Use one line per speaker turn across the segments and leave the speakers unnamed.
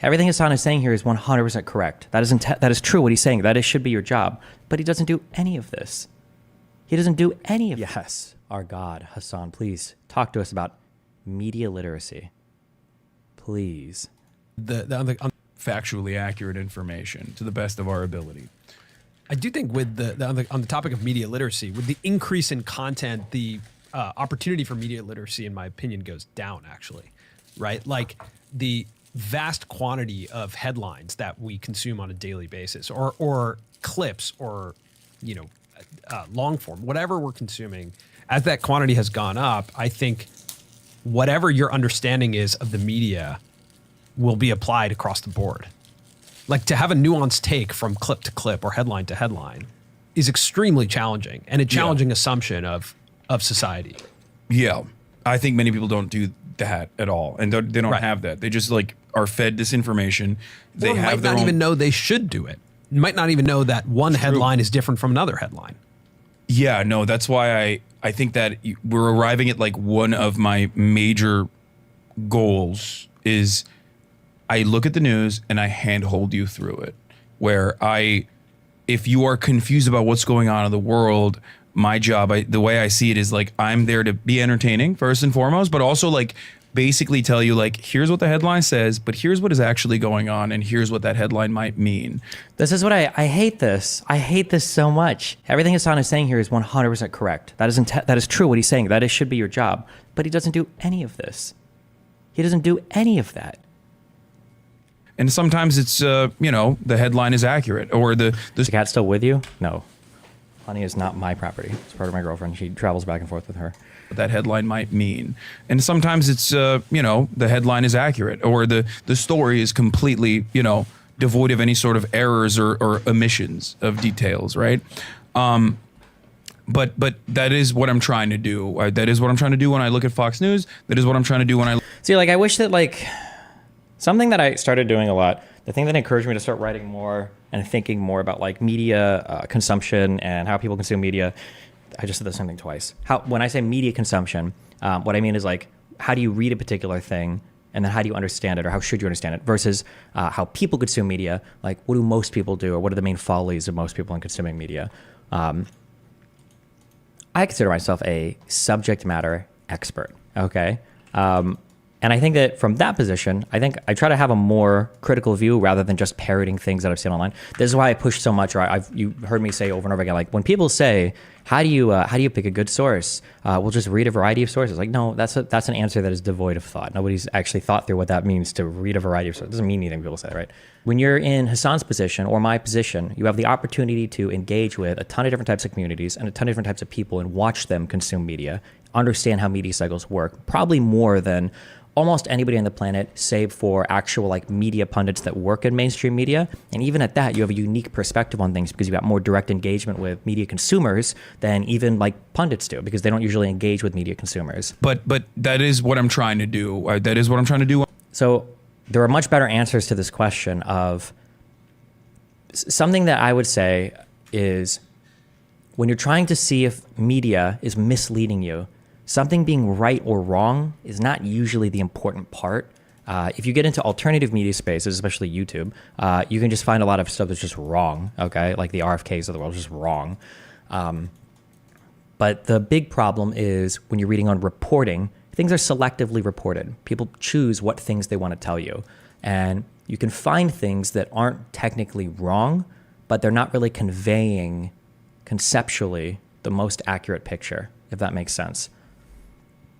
Everything Hasan is saying here is 100% correct. That is true what he's saying. That should be your job. But he doesn't do any of this. He doesn't do any of this. Yes, our God, Hasan, please talk to us about media literacy. Please.
The factually accurate information to the best of our ability.
I do think with on the topic of media literacy, with the increase in content, the opportunity for media literacy, in my opinion, goes down actually, right? Like the vast quantity of headlines that we consume on a daily basis or clips or, long form, whatever we're consuming, as that quantity has gone up, I think whatever your understanding is of the media will be applied across the board. Like to have a nuanced take from clip to clip or headline to headline is extremely challenging and a challenging assumption of society.
Yeah. I think many people don't do that at all. And they don't have that. They just like are fed disinformation. They
might not even know they should do it. Might not even know that one headline is different from another headline.
Yeah, no, that's why I think that we're arriving at like one of my major goals is I look at the news and I handhold you through it. Where if you are confused about what's going on in the world, my job, the way I see it is like I'm there to be entertaining first and foremost, but also like basically tell you like, here's what the headline says, but here's what is actually going on and here's what that headline might mean.
This is what I hate this. I hate this so much. Everything Hasan is saying here is 100% correct. That is true what he's saying. That should be your job. But he doesn't do any of this. He doesn't do any of that.
And sometimes it's, the headline is accurate or the
cat still with you? No. Honey is not my property. It's part of my girlfriend. She travels back and forth with her.
What that headline might mean. And sometimes it's, the headline is accurate or the story is completely, devoid of any sort of errors or omissions of details, right? But that is what I'm trying to do. That is what I'm trying to do when I look at Fox News. That is what I'm trying to do when I...
See, like, I wish that, like, something that I started doing a lot, the thing that encouraged me to start writing more and thinking more about, like, media consumption and how people consume media... I just said the same thing twice. When I say media consumption, what I mean is like, how do you read a particular thing and then how do you understand it or how should you understand it versus how people consume media, like what do most people do or what are the main follies of most people in consuming media? I consider myself a subject matter expert, okay? And I think that from that position, I think I try to have a more critical view rather than just parroting things that I've seen online. This is why I push so much, or you've heard me say over and over again, like when people say, how do you pick a good source? We'll just read a variety of sources. Like, no, that's an answer that is devoid of thought. Nobody's actually thought through what that means to read a variety of sources. It doesn't mean anything people say, right? When you're in Hasan's position or my position, you have the opportunity to engage with a ton of different types of communities and a ton of different types of people and watch them consume media, understand how media cycles work, probably more than almost anybody on the planet, save for actual like media pundits that work in mainstream media. And even at that, you have a unique perspective on things because you've got more direct engagement with media consumers than even like pundits do, because they don't usually engage with media consumers.
But that is what I'm trying to do. That is what I'm trying to do.
So there are much better answers to this question of something that I would say is when you're trying to see if media is misleading you, something being right or wrong is not usually the important part. If you get into alternative media spaces, especially YouTube, you can just find a lot of stuff that's just wrong, okay? Like the RFKs of the world, just wrong. But the big problem is when you're reading on reporting, things are selectively reported. People choose what things they want to tell you. And you can find things that aren't technically wrong, but they're not really conveying conceptually the most accurate picture, if that makes sense.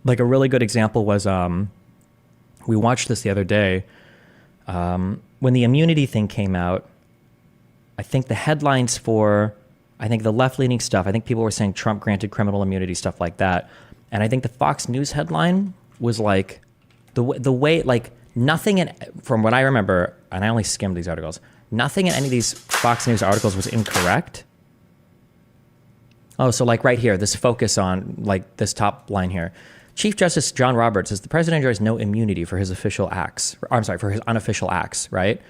Like a really good example was, we watched this the other day. When the immunity thing came out, I think the headlines for, I think the left-leaning stuff, I think people were saying Trump granted criminal immunity, stuff like that. And I think the Fox News headline was like, the way, like nothing from what I remember, and I only skimmed these articles, nothing in any of these Fox News articles was incorrect. Oh, so like right here, this focus on like this top line here. Chief Justice John Roberts says the president enjoys no immunity for his official acts. For his unofficial acts, right?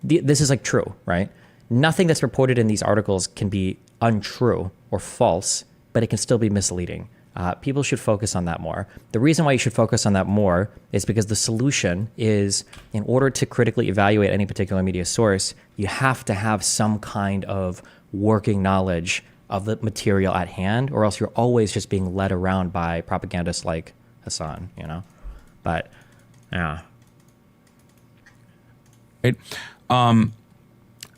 This is like true, right? Nothing that's reported in these articles can be untrue or false, but it can still be misleading. People should focus on that more. The reason why you should focus on that more is because the solution is, in order to critically evaluate any particular media source, you have to have some kind of working knowledge of the material at hand, or else you're always just being led around by propagandists like Hasan, you know? But, yeah.
Right?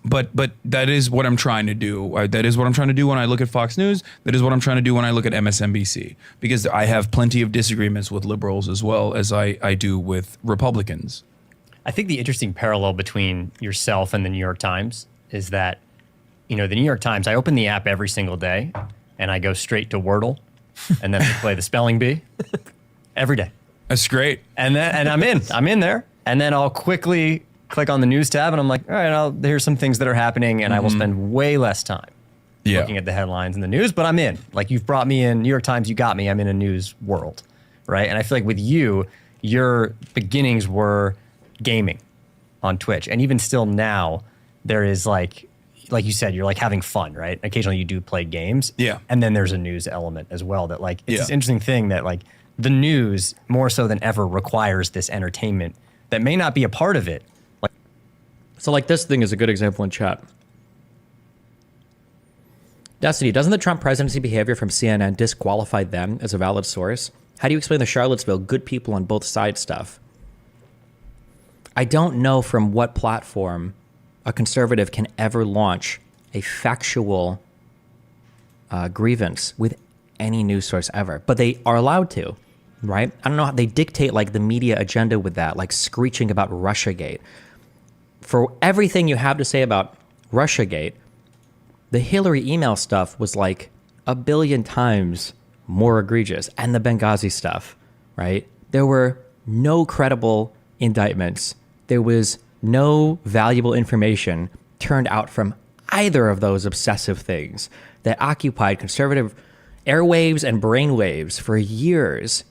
But that is what I'm trying to do. That is what I'm trying to do when I look at Fox News. That is what I'm trying to do when I look at MSNBC. Because I have plenty of disagreements with liberals as well as I do with Republicans.
I think the interesting parallel between yourself and the New York Times is that, the New York Times, I open the app every single day and I go straight to Wordle and then I play the spelling bee every day.
That's great.
And I'm in there. And then I'll quickly click on the news tab and I'm like, all right, here's some things that are happening, and I will spend way less time looking at the headlines and the news, but I'm in. Like, you've brought me in, New York Times, you got me, I'm in a news world, right? And I feel like with you, your beginnings were gaming on Twitch. And even still now, there is like you said, you're like having fun, right? Occasionally you do play games.
Yeah.
And then there's a news element as well that like, it's this interesting thing that like the news more so than ever requires this entertainment that may not be a part of it.
So like this thing is a good example in chat. Destiny, doesn't the Trump presidency behavior from CNN disqualify them as a valid source? How do you explain the Charlottesville good people on both sides stuff? I don't know from what platform a conservative can ever launch a factual grievance with any news source ever, but they are allowed to, right? I don't know how they dictate like the media agenda with that, like screeching about Russiagate. For everything you have to say about Russiagate, the Hillary email stuff was like a billion times more egregious, and the Benghazi stuff, right? There were no credible indictments. There was no valuable information turned out from either of those obsessive things that occupied conservative airwaves and brainwaves for years.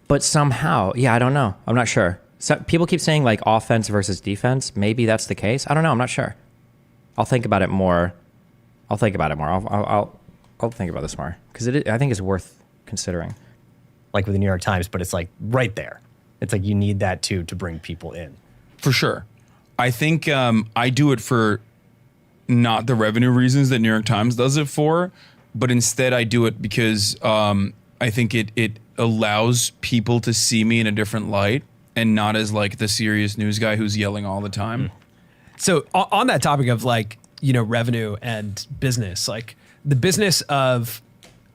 But somehow, I don't know. I'm not sure. So people keep saying like offense versus defense. Maybe that's the case. I don't know. I'm not sure. I'll think about it more. I'll think about this more because I think it's worth considering.
Like with the New York Times, but it's like right there. It's like you need that too to bring people in.
For sure. I think I do it for not the revenue reasons that New York Times does it for, but instead I do it because I think it allows people to see me in a different light and not as like the serious news guy who's yelling all the time.
So on that topic of like, revenue and business, like the business of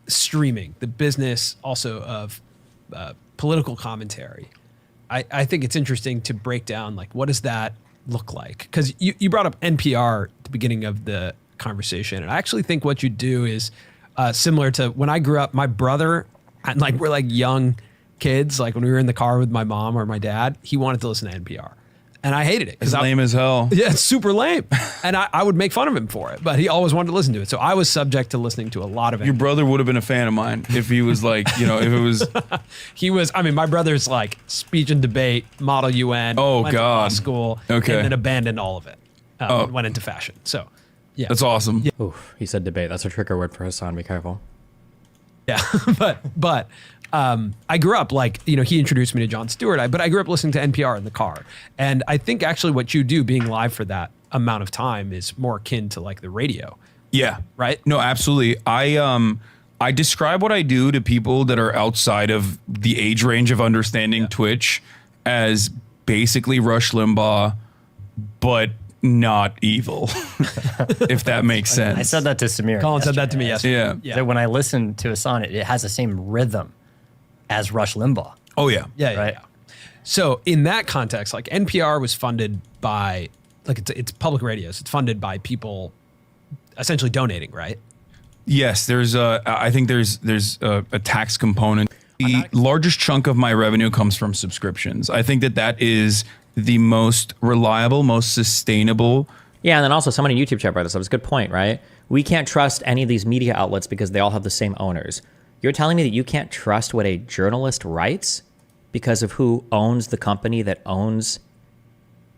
streaming, the business also of political commentary, I think it's interesting to break down like what does that look like? Because you brought up NPR at the beginning of the conversation, and I actually think what you do is similar to when I grew up. My brother and like we're like young kids, like when we were in the car with my mom or my dad, he wanted to listen to NPR. And I hated it.
It's lame as hell.
Yeah, it's super lame. And I would make fun of him for it, but he always wanted to listen to it. So I was subject to listening to a lot of it.
Your brother would have been a fan of mine if he was like, if it was.
He was, my brother's like speech and debate, Model UN.
Oh,
went to
God.
law school.
Okay.
And then abandoned all of it. And went into fashion. So, yeah.
That's awesome.
Yeah.
Oof, he said debate. That's a trigger word for Hasan. Be careful.
Yeah. but I grew up like, he introduced me to Jon Stewart, but I grew up listening to NPR in the car. And I think actually what you do being live for that amount of time is more akin to like the radio.
Yeah.
Right?
No, absolutely. I describe what I do to people that are outside of the age range of understanding Twitch as basically Rush Limbaugh, but not evil, if that makes sense.
I said that to Samir.
Colin said that to me
Yeah.
yesterday.
That when I listen to Hasan, it has the same rhythm as Rush Limbaugh.
Oh, yeah.
Yeah,
Right.
yeah. So in that context, like NPR was funded by, like it's public radios. It's funded by people essentially donating, right?
Yes, I think there's a tax component. The largest chunk of my revenue comes from subscriptions. I think that is the most reliable, most sustainable.
Yeah, and then also someone in YouTube chat brought this up. It's a good point, right? We can't trust any of these media outlets because they all have the same owners. You're telling me that you can't trust what a journalist writes because of who owns the company that owns,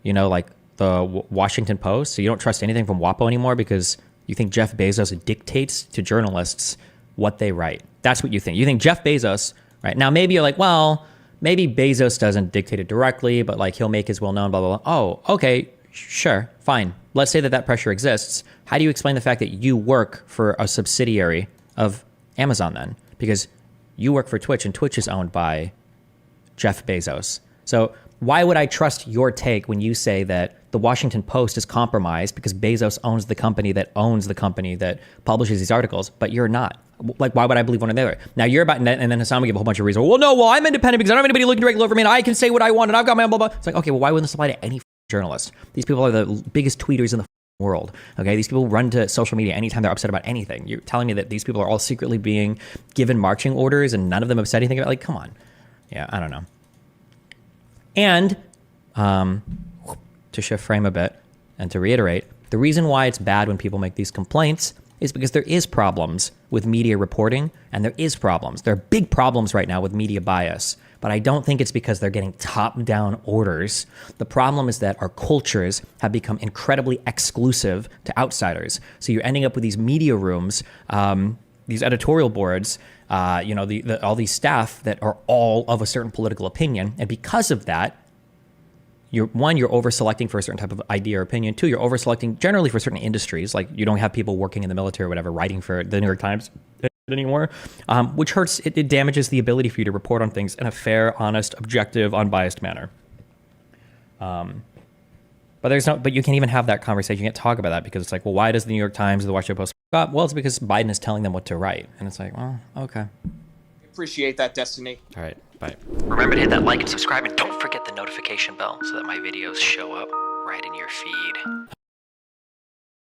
like the Washington Post? So you don't trust anything from WAPO anymore because you think Jeff Bezos dictates to journalists what they write. That's what you think. You think Jeff Bezos, right? Now, maybe you're like, well, maybe Bezos doesn't dictate it directly, but like he'll make his will known, blah, blah, blah. Oh, okay, sure, fine. Let's say that that pressure exists. How do you explain the fact that you work for a subsidiary of Amazon then? Because you work for Twitch, and Twitch is owned by Jeff Bezos. So why would I trust your take when you say that the Washington Post is compromised because Bezos owns the company that publishes these articles, but you're not? Like, why would I believe one or the other? Now you're about, and then Hasan would give a whole bunch of reasons. Well, no, well, I'm independent because I don't have anybody looking directly over me, and I can say what I want, and I've got my own blah, blah. It's like, okay, well, why wouldn't this apply to any journalist? These people are the biggest tweeters in the world. Okay, these people run to social media anytime they're upset about anything. You're telling me that these people are all secretly being given marching orders and none of them have said anything about, like, come on. Yeah, I don't know. And to shift frame a bit and to reiterate, the reason why it's bad when people make these complaints is because there is problems with media reporting, and there is problems. There are big problems right now with media bias, but I don't think it's because they're getting top-down orders. The problem is that our cultures have become incredibly exclusive to outsiders. So you're ending up with these media rooms, these editorial boards, all these staff that are all of a certain political opinion, and because of that, you're over-selecting for a certain type of idea or opinion. Two, you're over-selecting generally for certain industries. Like you don't have people working in the military or whatever writing for the New York Times anymore, which hurts. It damages the ability for you to report on things in a fair, honest, objective, unbiased manner. But you can't even have that conversation. You can't talk about that because it's like, well, why does the New York Times or the Washington Post up? Well, it's because Biden is telling them what to write. And it's like, well, okay.
Appreciate that, Destiny.
All right, bye.
Remember to hit that like and subscribe, and don't forget the notification bell so that my videos show up right in your feed.